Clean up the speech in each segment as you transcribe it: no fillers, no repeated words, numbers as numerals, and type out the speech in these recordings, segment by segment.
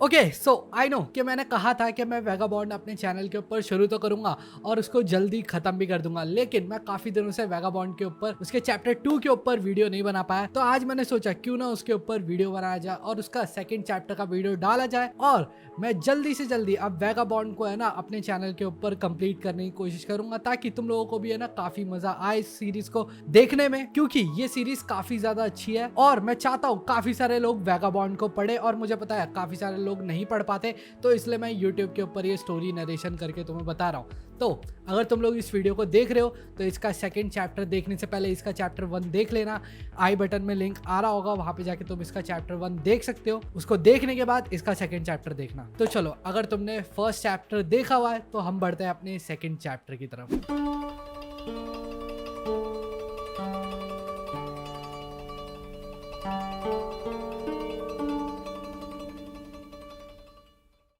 Okay so I know कि मैंने कहा था कि मैं वैगाबॉन्ड अपने चैनल के ऊपर शुरू तो करूंगा और उसको जल्दी खत्म भी कर दूंगा, लेकिन मैं काफी दिनों से वैगाबॉन्ड के ऊपर उसके चैप्टर 2 के ऊपर वीडियो नहीं बना पाया। तो आज मैंने सोचा क्यों ना उसके ऊपर वीडियो बनाया जाए और उसका सेकंड चैप्टर का वीडियो डाला जाए और मैं जल्दी से जल्दी अब वैगाबॉन्ड को है ना अपने चैनल के ऊपर कंप्लीट करने की कोशिश करूंगा, ताकि तुम लोगों को भी है ना काफी मजा आए इस सीरीज को देखने में, क्योंकि ये सीरीज काफी ज्यादा अच्छी है और मैं चाहता हूँ काफी सारे लोग वैगाबॉन्ड को पढ़े। और मुझे पता है काफी सारे लोग नहीं पढ़ पाते, तो इसलिए मैं YouTube के ऊपर ये स्टोरी नरेशन करके तुम्हें बता रहा हूँ। तो अगर तुम लोग इस वीडियो को देख रहे हो तो इसका सेकंड चैप्टर देखने से पहले इसका चैप्टर 1 देख लेना। आई बटन में लिंक आ रहा होगा, वहां पे जाके तुम इसका चैप्टर 1 देख सकते हो। उसको देखने के बाद इसका सेकंड चैप्टर देखना। तो चलो, अगर तुमने फर्स्ट चैप्टर देखा हुआ है तो हम बढ़ते हैं अपने सेकंड चैप्टर की तरफ।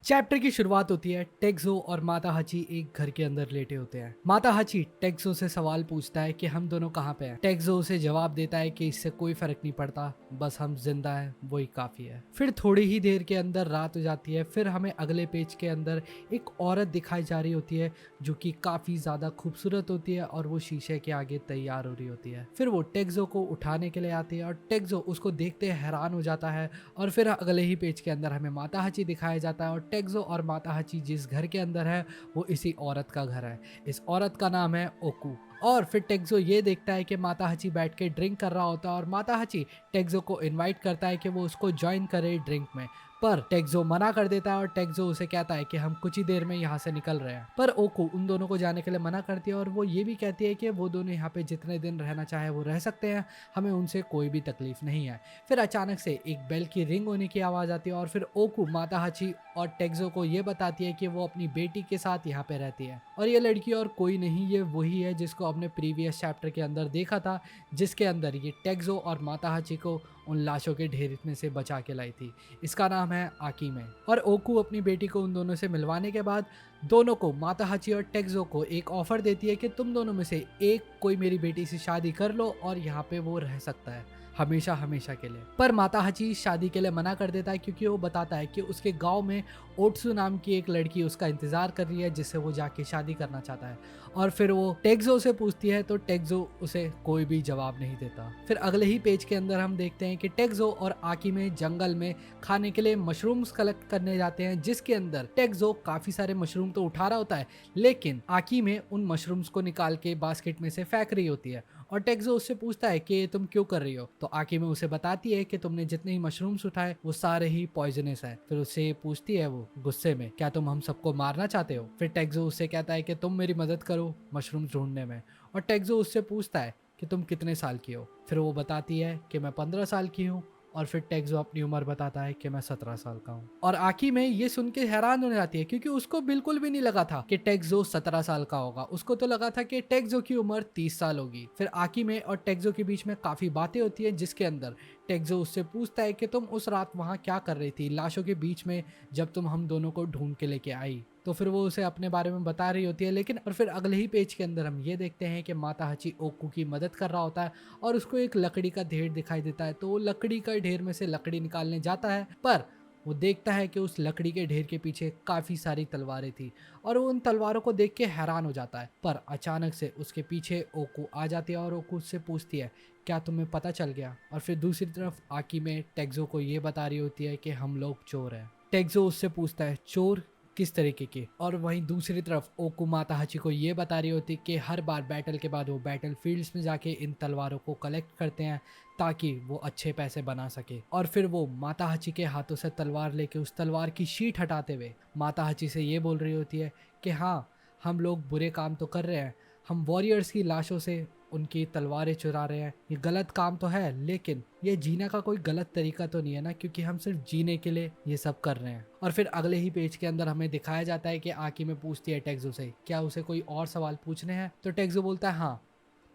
चैप्टर की शुरुआत होती है, टेक्सो और माता हाची एक घर के अंदर लेटे होते हैं। माता हाची टेक्सो से सवाल पूछता है कि हम दोनों कहाँ पे हैं। टेक्सो उसे जवाब देता है कि इससे कोई फर्क नहीं पड़ता, बस हम जिंदा हैं वही काफी है। फिर थोड़ी ही देर के अंदर रात हो जाती है। फिर हमें अगले पेज के अंदर एक औरत दिखाई जा रही होती है जो कि काफी ज्यादा खूबसूरत होती है और वो शीशे के आगे तैयार हो रही होती है। फिर वो टेक्सो को उठाने के लिए आती है और टेक्सो उसको देखते हैरान हो जाता है। और फिर अगले ही पेज के अंदर हमें माता हाची दिखाया जाता है और टेक्सो और माता हाची जिस घर के अंदर है वो इसी औरत का घर है। इस औरत का नाम है ओकू। और फिर टेक्सो ये देखता है कि माता हाची बैठ के ड्रिंक कर रहा होता है और माता हाची टेक्सो को इनवाइट करता है कि वो उसको ज्वाइन करे ड्रिंक में, पर टेक्सो मना कर देता है और टेक्सो उसे कहता है कि हम कुछ ही देर में यहाँ से निकल रहे हैं। पर ओकू उन दोनों को जाने के लिए मना करती है और वो ये भी कहती है कि वो दोनों यहाँ पे जितने दिन रहना चाहे वो रह सकते हैं, हमें उनसे कोई भी तकलीफ नहीं है। फिर अचानक से एक बेल की रिंग होने की आवाज आती है और फिर ओकू माता हाची और टेक्सो को ये बताती है कि वो अपनी बेटी के साथ यहाँ पे रहती है और ये लड़की और कोई नहीं, ये वही है जिसको अपने प्रीवियस चैप्टर के अंदर देखा था, जिसके अंदर ये टेक्सो और माता हाची को उन लाशों के ढेर में से बचा के लाई थी। इसका नाम है आकीमे। और ओकू अपनी बेटी को उन दोनों से मिलवाने के बाद दोनों को, माता हाची और टेक्सो को, एक ऑफर देती है कि तुम दोनों में से एक कोई मेरी बेटी से शादी कर लो और यहाँ पे वो रह सकता है हमेशा हमेशा के लिए। पर माता हाची शादी के लिए मना कर देता है क्योंकि वो बताता है कि उसके गांव में ओट्सू नाम की एक लड़की उसका इंतजार कर रही है जिससे वो जाके शादी करना चाहता है। और फिर वो टेक्सो से पूछती है तो टेक्सो उसे कोई भी जवाब नहीं देता। फिर अगले ही पेज के अंदर हम देखते हैं कि टेक्सो और आकीमे जंगल में खाने के लिए मशरूम्स कलेक्ट करने जाते हैं, जिसके अंदर टेक्सो काफी सारे मशरूम तो उठा रहा होता है, लेकिन आकीमे उन मशरूम्स को निकाल के बास्केट में से फेंक रही होती है। और टेक्सो उससे पूछता है कि तुम क्यों कर रही हो, तो आकीमे उसे बताती है कि तुमने जितने ही मशरूम्स उठाए वो सारे ही पॉइजनस है। फिर उससे पूछती है वो गुस्से में, क्या तुम हम सबको मारना चाहते हो। फिर टेक्सो उससे कहता है कि तुम मेरी मदद करो मशरूम्स ढूंढने में। और टेक्सो उससे पूछता है कि तुम कितने साल की हो। फिर वो बताती है कि मैं 15 साल की हूँ। और फिर टेक्सो अपनी उम्र बताता है कि मैं 17 साल का हूँ। और आकी में ये सुन के हैरान होने जाती है क्योंकि उसको बिल्कुल भी नहीं लगा था कि टेक्सो 17 साल का होगा। उसको तो लगा था कि टेक्सो की उम्र 30 साल होगी। फिर आकी में और टेक्सो के बीच में काफी बातें होती है, जिसके अंदर टेक्सो उससे पूछता है कि तुम उस रात वहाँ क्या कर रही थी लाशों के बीच में जब तुम हम दोनों को ढूंढ के लेके आई। तो फिर वो उसे अपने बारे में बता रही होती है, लेकिन और फिर अगले ही पेज के अंदर हम ये देखते हैं कि माता हाची ओकू की मदद कर रहा होता है और उसको एक लकड़ी का ढेर दिखाई देता है। तो वो लकड़ी का ढेर में से लकड़ी निकालने जाता है, पर वो देखता है कि उस लकड़ी के ढेर के पीछे काफी सारी तलवारें थी और वो उन तलवारों को देख के हैरान हो जाता है। पर अचानक से उसके पीछे ओकू आ जाती है और ओकू उससे पूछती है, क्या तुम्हें पता चल गया। और फिर दूसरी तरफ आकी में टेक्सो को ये बता रही होती है कि हम लोग चोर हैं। टेक्सो उससे पूछता है चोर किस तरीके के। और वहीं दूसरी तरफ ओकू माता हाची को ये बता रही होती कि हर बार बैटल के बाद वो बैटल फील्ड्स में जाके इन तलवारों को कलेक्ट करते हैं ताकि वो अच्छे पैसे बना सके। और फिर वो माता हाची के हाथों से तलवार लेके उस तलवार की शीट हटाते हुए माता हाची से ये बोल रही होती है कि हाँ, हम लोग बुरे काम तो कर रहे हैं, हम वॉरियर्स की लाशों से उनकी तलवारें चुरा रहे हैं, ये गलत काम तो है, लेकिन ये जीने का कोई गलत तरीका तो नहीं है ना, क्योंकि हम सिर्फ जीने के लिए ये सब कर रहे हैं। और फिर अगले ही पेज के अंदर हमें दिखाया जाता है कि आकी में पूछती है टेक्सो से क्या उसे कोई और सवाल पूछने हैं। तो टेक्सो बोलता है हाँ,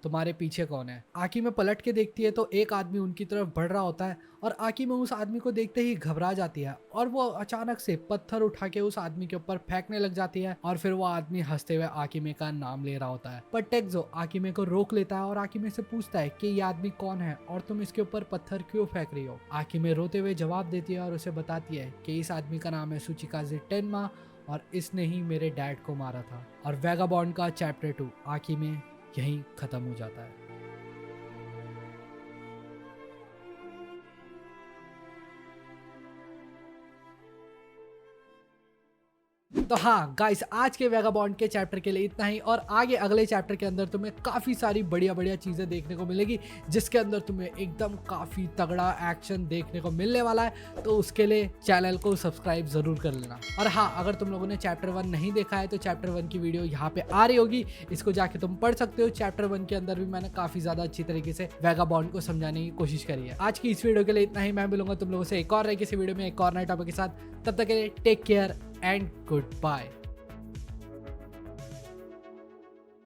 तुम्हारे पीछे कौन है। आकी में पलट के देखती है तो एक आदमी उनकी तरफ बढ़ रहा होता है और आकी में उस आदमी को देखते ही घबरा जाती है और वो अचानक से पत्थर उठा के उस आदमी के ऊपर फेंकने लग जाती है और फिर वो आदमी हंसते हुए आकिमे का नाम ले रहा होता है। पर टेक्सो आकिमे को रोक लेता है और आकिमे से पूछता है कि ये आदमी कौन है और तुम इसके ऊपर पत्थर क्यों फेंक रही हो। आकिमे रोते हुए जवाब देती है और उसे बताती है कि इस आदमी का नाम है सुचिकाजे टेन्मा और इसने ही मेरे डैड को मारा था। और वैगाबॉन्ड का चैप्टर 2 आकिमे यहीं खत्म हो जाता है। तो हाँ गाइस, आज के वैगाबॉन्ड के चैप्टर के लिए इतना ही और आगे अगले चैप्टर के अंदर तुम्हें काफ़ी सारी बढ़िया बढ़िया चीज़ें देखने को मिलेगी जिसके अंदर तुम्हें एकदम काफ़ी तगड़ा एक्शन देखने को मिलने वाला है। तो उसके लिए चैनल को सब्सक्राइब ज़रूर कर लेना। और हाँ, अगर तुम लोगों ने चैप्टर 1 नहीं देखा है तो चैप्टर 1 की वीडियो यहाँ पे आ रही होगी, इसको जाके तुम पढ़ सकते हो। चैप्टर 1 के अंदर भी मैंने काफ़ी ज़्यादा अच्छी तरीके से वैगाबॉन्ड को समझाने की कोशिश करी है। आज की इस वीडियो के लिए इतना ही। मैं मिलूंगा तुम लोगों से एक और नए किसी वीडियो में एक और नए टॉपिक के साथ। तब तक के लिए टेक केयर and goodbye.